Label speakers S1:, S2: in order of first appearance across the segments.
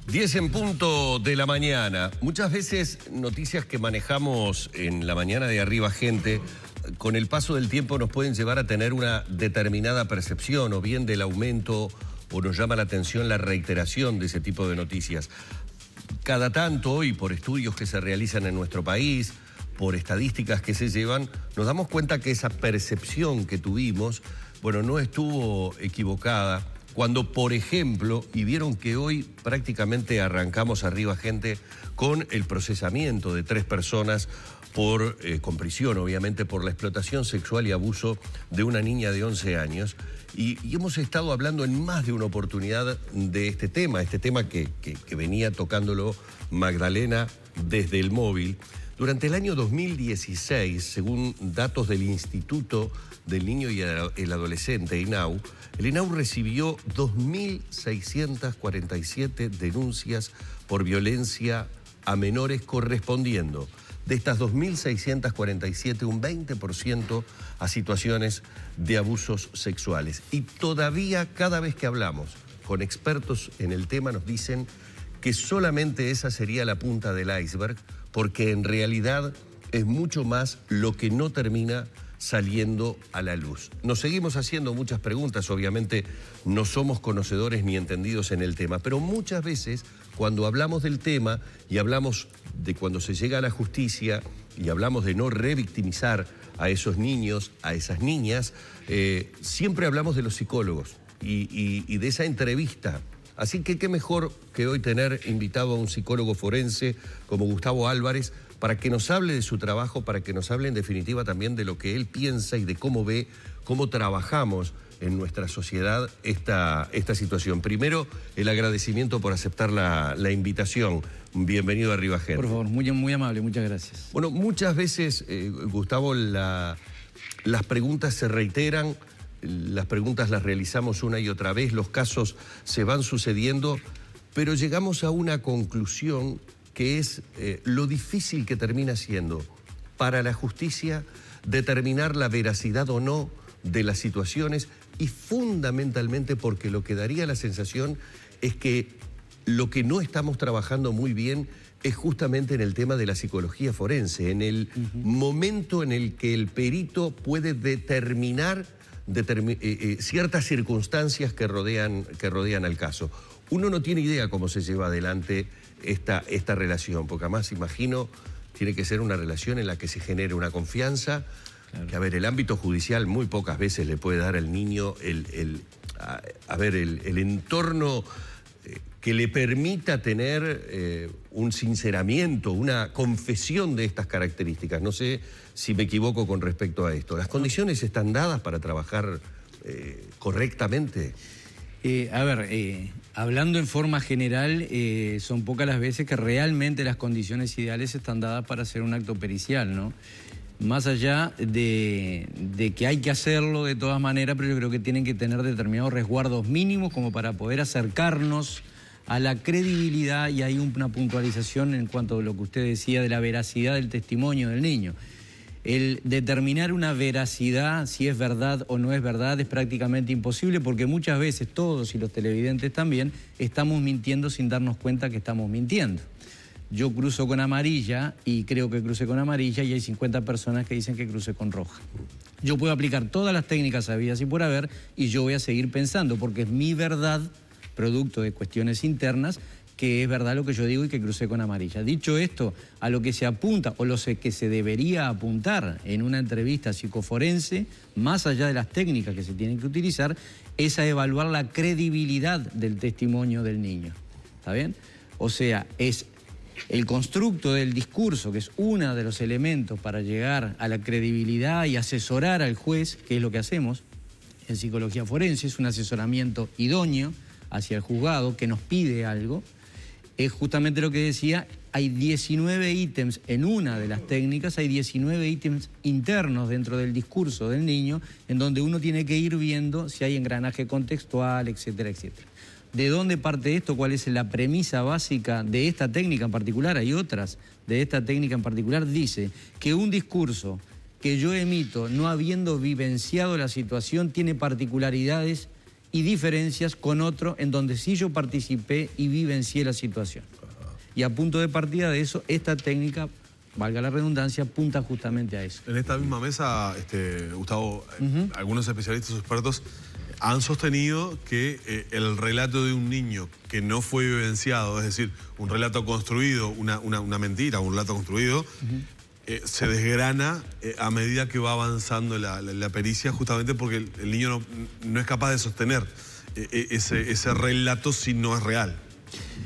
S1: 10 en punto de la mañana. Muchas veces noticias que manejamos en la mañana de Arriba Gente, con el paso del tiempo nos pueden llevar a tener una determinada percepción, o bien del aumento, o nos llama la atención la reiteración de ese tipo de noticias. Cada tanto, y por estudios que se realizan en nuestro país, por estadísticas que se llevan, nos damos cuenta que esa percepción que tuvimos, bueno, no estuvo equivocada. Cuando, por ejemplo, y vieron que hoy prácticamente arrancamos Arriba Gente con el procesamiento de 3 personas con prisión, obviamente, por la explotación sexual y abuso de una niña de 11 años. Y hemos estado hablando en más de una oportunidad de este tema que venía tocándolo Magdalena desde el móvil. Durante el año 2016, según datos del Instituto del Niño y el Adolescente, INAU, el INAU recibió 2.647 denuncias por violencia a menores correspondiendo. De estas 2.647, un 20% a situaciones de abusos sexuales. Y todavía cada vez que hablamos con expertos en el tema nos dicen que solamente esa sería la punta del iceberg, porque en realidad es mucho más lo que no termina saliendo a la luz. Nos seguimos haciendo muchas preguntas, obviamente no somos conocedores ni entendidos en el tema, pero muchas veces cuando hablamos del tema y hablamos de cuando se llega a la justicia y hablamos de no revictimizar a esos niños, a esas niñas, siempre hablamos de los psicólogos y de esa entrevista. Así que qué mejor que hoy tener invitado a un psicólogo forense como Gustavo Álvarez para que nos hable de su trabajo, para que nos hable en definitiva también de lo que él piensa y de cómo ve, cómo trabajamos en nuestra sociedad esta situación. Primero, el agradecimiento por aceptar la invitación. Bienvenido a Arriba Gente.
S2: Por favor, muy amable, muchas gracias.
S1: Bueno, muchas veces, Gustavo, las preguntas se reiteran, las preguntas las realizamos una y otra vez, los casos se van sucediendo, pero llegamos a una conclusión que es lo difícil que termina siendo para la justicia determinar la veracidad o no de las situaciones, y fundamentalmente porque lo que daría la sensación es que lo que no estamos trabajando muy bien es justamente en el tema de la psicología forense, en el momento en el que el perito puede determinar ciertas circunstancias que rodean al caso. Uno no tiene idea cómo se lleva adelante esta relación, porque además, imagino, tiene que ser una relación en la que se genere una confianza. Claro. Que, a ver, el ámbito judicial muy pocas veces le puede dar al niño el entorno que le permita tener un sinceramiento, una confesión de estas características. No sé si me equivoco con respecto a esto. ¿Las condiciones están dadas para trabajar correctamente?
S2: Hablando en forma general, son pocas las veces que realmente las condiciones ideales están dadas para hacer un acto pericial, ¿no? Más allá de que hay que hacerlo de todas maneras, pero yo creo que tienen que tener determinados resguardos mínimos como para poder acercarnos a la credibilidad, y hay una puntualización en cuanto a lo que usted decía de la veracidad del testimonio del niño. El determinar una veracidad, si es verdad o no es verdad, es prácticamente imposible, porque muchas veces todos, y los televidentes también, estamos mintiendo sin darnos cuenta que estamos mintiendo. Yo cruzo con amarilla y creo que crucé con amarilla, y hay 50 personas que dicen que crucé con roja. Yo puedo aplicar todas las técnicas habidas y por haber, y yo voy a seguir pensando, porque es mi verdad, producto de cuestiones internas, que es verdad lo que yo digo y que crucé con amarilla. Dicho esto, a lo que se apunta, o lo que se debería apuntar en una entrevista psicoforense, más allá de las técnicas que se tienen que utilizar, es a evaluar la credibilidad del testimonio del niño. ¿Está bien? O sea, es el constructo del discurso, que es uno de los elementos para llegar a la credibilidad y asesorar al juez, que es lo que hacemos en psicología forense, es un asesoramiento idóneo hacia el juzgado que nos pide algo. Es justamente lo que decía, hay 19 ítems en una de las técnicas, hay 19 ítems internos dentro del discurso del niño, en donde uno tiene que ir viendo si hay engranaje contextual, etcétera, etcétera. ¿De dónde parte esto? ¿Cuál es la premisa básica de esta técnica en particular? Hay otras de esta técnica en particular. Dice que un discurso que yo emito no habiendo vivenciado la situación tiene particularidades y diferencias con otro en donde sí yo participé y vivencié la situación. Y a punto de partida de eso, esta técnica, valga la redundancia, apunta justamente a eso.
S3: En esta misma mesa, Gustavo, algunos especialistas o expertos han sostenido que el relato de un niño que no fue vivenciado, es decir, un relato construido, una mentira, un relato construido, se desgrana a medida que va avanzando la pericia, justamente porque el niño no es capaz de sostener ese relato si no es real.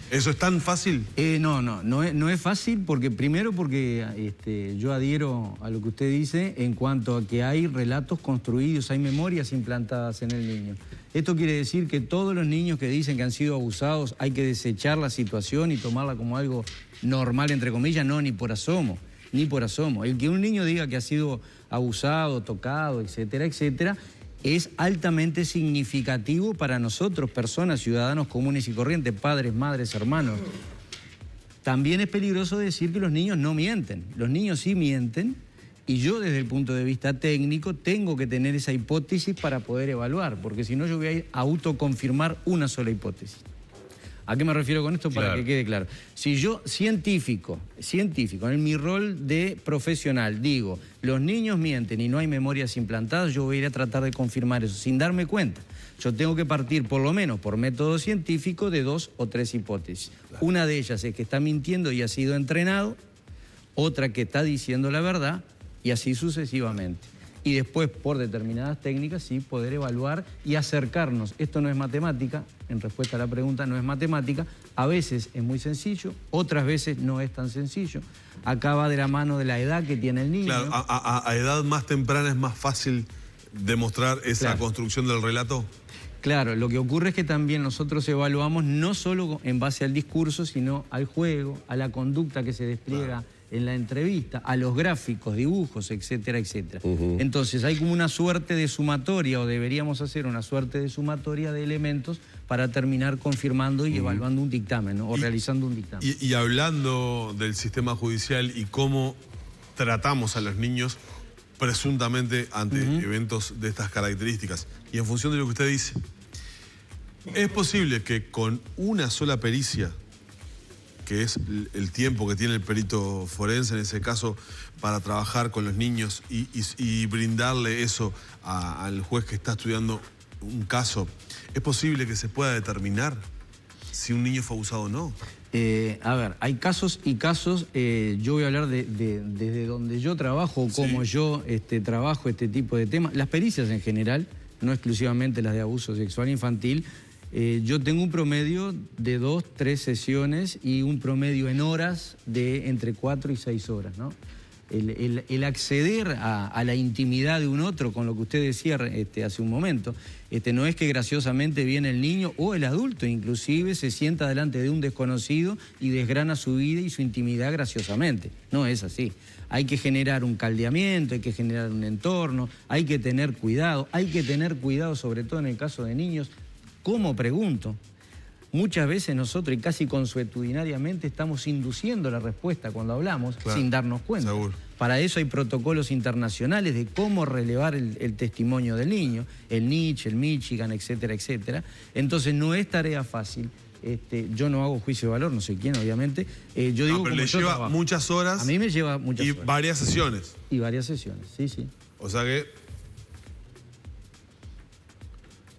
S3: ¿Eso es tan fácil?
S2: No es fácil porque primero yo adhiero a lo que usted dice en cuanto a que hay relatos construidos, hay memorias implantadas en el niño. Esto quiere decir que todos los niños que dicen que han sido abusados hay que desechar la situación y tomarla como algo normal, entre comillas, no, ni por asomo, ni por asomo. El que un niño diga que ha sido abusado, tocado, etcétera, etcétera, es altamente significativo para nosotros, personas, ciudadanos comunes y corrientes, padres, madres, hermanos. También es peligroso decir que los niños no mienten. Los niños sí mienten y yo desde el punto de vista técnico tengo que tener esa hipótesis para poder evaluar, porque si no yo voy a autoconfirmar una sola hipótesis. ¿A qué me refiero con esto? Para que quede claro. Si yo, científico, en mi rol de profesional, digo, los niños mienten y no hay memorias implantadas, yo voy a ir a tratar de confirmar eso, sin darme cuenta. Yo tengo que partir, por lo menos por método científico, de 2 o 3 hipótesis. Una de ellas es que está mintiendo y ha sido entrenado, otra que está diciendo la verdad, y así sucesivamente. Y después, por determinadas técnicas, sí, poder evaluar y acercarnos. Esto no es matemática, en respuesta a la pregunta, no es matemática. A veces es muy sencillo, otras veces no es tan sencillo. Acá va de la mano de la edad que tiene el niño.
S3: Claro, a edad más temprana es más fácil demostrar esa construcción del relato.
S2: Claro, lo que ocurre es que también nosotros evaluamos no solo en base al discurso, sino al juego, a la conducta que se despliega en la entrevista, a los gráficos, dibujos, etcétera, etcétera. Entonces hay como una suerte de sumatoria, o deberíamos hacer una suerte de sumatoria de elementos para terminar confirmando y evaluando un dictamen, ¿no? O realizando un dictamen.
S3: Y hablando del sistema judicial y cómo tratamos a los niños presuntamente ante eventos de estas características, y en función de lo que usted dice, ¿es posible que con una sola pericia, que es el tiempo que tiene el perito forense en ese caso para trabajar con los niños y brindarle eso al juez que está estudiando un caso, es posible que se pueda determinar si un niño fue abusado o no?
S2: A ver, hay casos y casos. Yo voy a hablar desde donde yo trabajo, cómo yo trabajo este tipo de temas. Las pericias en general, no exclusivamente las de abuso sexual infantil. Yo tengo un promedio de 2, 3 sesiones y un promedio en horas de entre 4 y 6 horas, ¿no? El acceder a la intimidad de un otro, con lo que usted decía hace un momento, no es que graciosamente viene el niño o el adulto, inclusive se sienta delante de un desconocido y desgrana su vida y su intimidad graciosamente. No es así. Hay que generar un caldeamiento, hay que generar un entorno, hay que tener cuidado sobre todo en el caso de niños. ¿Cómo pregunto? Muchas veces nosotros, y casi consuetudinariamente, estamos induciendo la respuesta cuando hablamos sin darnos cuenta.
S3: Seguro.
S2: Para eso hay protocolos internacionales de cómo relevar el testimonio del niño, el Nietzsche, el Michigan, etcétera, etcétera. Entonces no es tarea fácil. Yo no hago juicio de valor, no sé quién, obviamente. Yo digo
S3: pero le lleva muchas horas.
S2: A mí me lleva muchas horas.
S3: Y varias sesiones.
S2: Y varias sesiones, sí, sí.
S3: O sea que...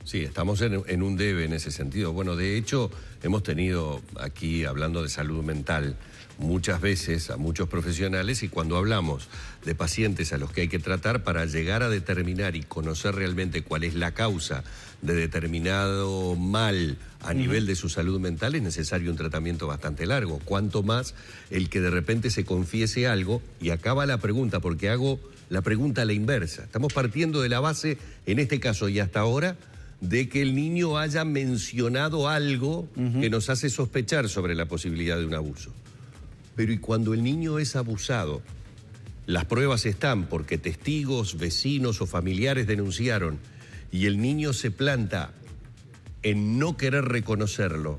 S1: Sí, estamos en un debe en ese sentido. Bueno, de hecho, hemos tenido aquí, hablando de salud mental, muchas veces a muchos profesionales, y cuando hablamos de pacientes a los que hay que tratar para llegar a determinar y conocer realmente cuál es la causa de determinado mal a nivel de su salud mental, es necesario un tratamiento bastante largo. Cuanto más el que de repente se confiese algo, y acaba la pregunta, porque hago la pregunta a la inversa. Estamos partiendo de la base, en este caso y hasta ahora, de que el niño haya mencionado algo que nos hace sospechar sobre la posibilidad de un abuso. Pero ¿y cuando el niño es abusado? Las pruebas están porque testigos, vecinos o familiares denunciaron y el niño se planta en no querer reconocerlo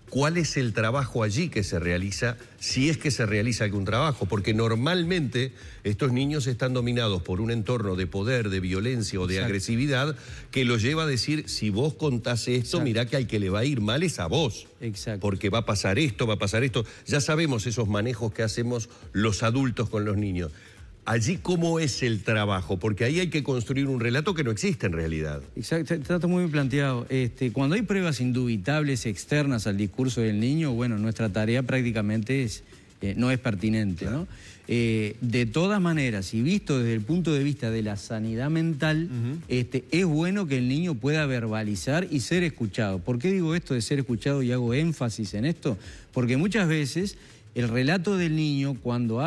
S1: ¿Cuál es el trabajo allí que se realiza, si es que se realiza algún trabajo? Porque normalmente estos niños están dominados por un entorno de poder, de violencia o de agresividad que los lleva a decir, si vos contás esto, mirá que al que le va a ir mal es a vos.
S2: Exacto.
S1: Porque va a pasar esto, va a pasar esto. Ya sabemos esos manejos que hacemos los adultos con los niños. Allí, ¿cómo es el trabajo? Porque ahí hay que construir un relato que no existe en realidad.
S2: Exacto, está muy bien planteado. Cuando hay pruebas indubitables externas al discurso del niño, bueno, nuestra tarea prácticamente no es pertinente, ¿no? De todas maneras, y visto desde el punto de vista de la sanidad mental, es bueno que el niño pueda verbalizar y ser escuchado. ¿Por qué digo esto de ser escuchado y hago énfasis en esto? Porque muchas veces el relato del niño, cuando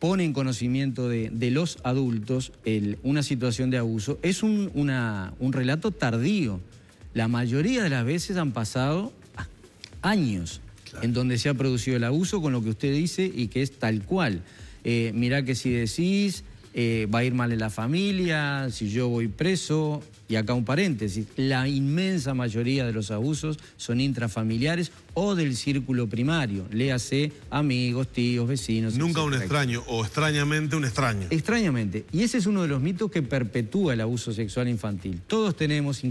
S2: pone en conocimiento de los adultos una situación de abuso, es un relato tardío. La mayoría de las veces han pasado años en donde se ha producido el abuso con lo que usted dice y que es tal cual. Mirá que si decís, va a ir mal en la familia, si yo voy preso. Y acá un paréntesis, la inmensa mayoría de los abusos son intrafamiliares o del círculo primario, léase amigos, tíos, vecinos.
S3: Nunca un extraño, o extrañamente un extraño.
S2: Extrañamente. Y ese es uno de los mitos que perpetúa el abuso sexual infantil. Todos tenemos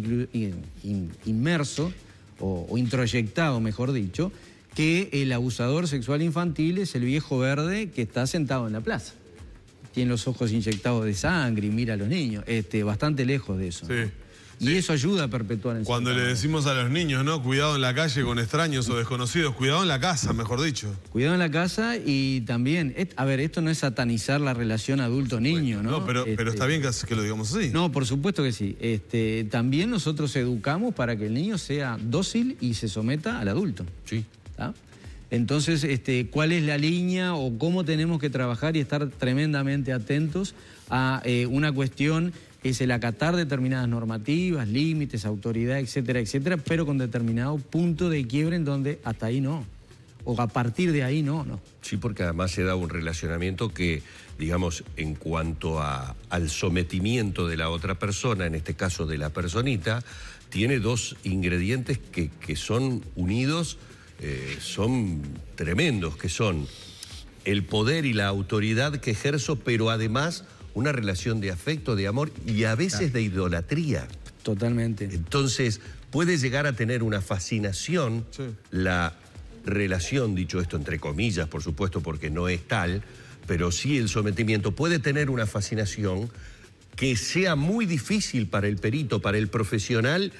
S2: inmerso, o introyectado, mejor dicho, que el abusador sexual infantil es el viejo verde que está sentado en la plaza. Tiene los ojos inyectados de sangre y mira a los niños, bastante lejos de eso.
S3: Sí.
S2: ¿No? Y eso ayuda a perpetuar.
S3: Cuando le decimos a los niños, ¿no? Cuidado en la calle con extraños o desconocidos, cuidado en la casa, mejor dicho.
S2: Cuidado en la casa y también, a ver, esto no es satanizar la relación adulto-niño, ¿no?
S3: No, pero está bien que lo digamos así.
S2: No, por supuesto que sí. También nosotros educamos para que el niño sea dócil y se someta al adulto.
S1: Sí.
S2: ¿Está? Entonces, ¿cuál es la línea o cómo tenemos que trabajar y estar tremendamente atentos a una cuestión que es el acatar determinadas normativas, límites, autoridad, etcétera, etcétera, pero con determinado punto de quiebre en donde hasta ahí no, o a partir de ahí no.
S1: Sí, porque además se da un relacionamiento que, digamos, en cuanto al sometimiento de la otra persona, en este caso de la personita, tiene dos ingredientes que son unidos. Son tremendos, que son el poder y la autoridad que ejerzo, pero además una relación de afecto, de amor y a veces de idolatría.
S2: Totalmente.
S1: Entonces puede llegar a tener una fascinación, la relación, dicho esto entre comillas, por supuesto, porque no es tal, pero sí el sometimiento puede tener una fascinación que sea muy difícil para el perito, para el profesional,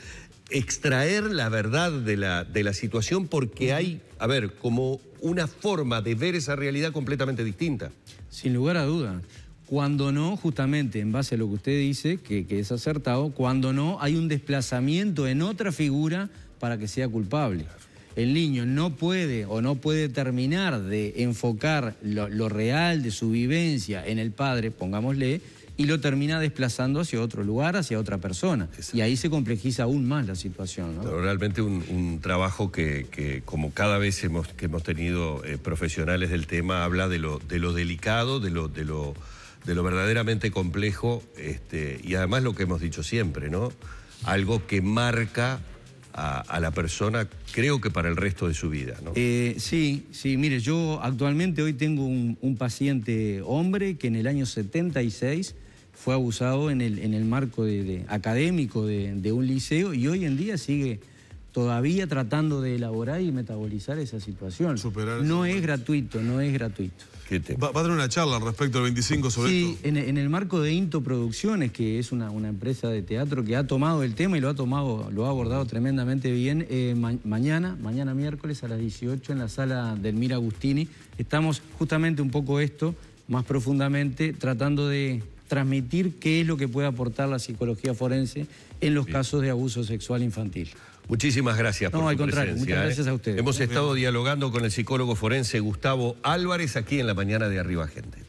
S1: extraer la verdad de la situación, porque hay, a ver, como una forma de ver esa realidad completamente distinta.
S2: Sin lugar a duda. Cuando no, justamente en base a lo que usted dice, que es acertado, cuando no hay un desplazamiento en otra figura para que sea culpable. El niño no puede terminar de enfocar lo real de su vivencia en el padre, pongámosle, y lo termina desplazando hacia otro lugar, hacia otra persona. Exacto. Y ahí se complejiza aún más la situación, ¿no?
S1: Pero realmente un trabajo que como cada vez que hemos tenido profesionales del tema, habla de lo delicado, de lo verdaderamente complejo, y además lo que hemos dicho siempre, ¿no? Algo que marca a la persona, creo que para el resto de su vida, ¿no?
S2: Sí, mire, yo actualmente hoy tengo un paciente hombre que en el año 76 fue abusado en el marco académico de un liceo y hoy en día sigue todavía tratando de elaborar y metabolizar esa situación. No es gratuito.
S3: Va a tener una charla respecto al 25 sobre esto.
S2: Sí, en el marco de Into Producciones, que es una empresa de teatro que ha tomado el tema y lo ha abordado tremendamente bien. Mañana miércoles a las 18 en la sala del Mir Agustini. Estamos justamente un poco esto, más profundamente, tratando de transmitir qué es lo que puede aportar la psicología forense en los casos de abuso sexual infantil.
S1: Muchísimas gracias por su presencia.
S2: Muchas gracias a ustedes.
S1: Hemos estado dialogando con el psicólogo forense Gustavo Álvarez aquí en La Mañana de Arriba Gente.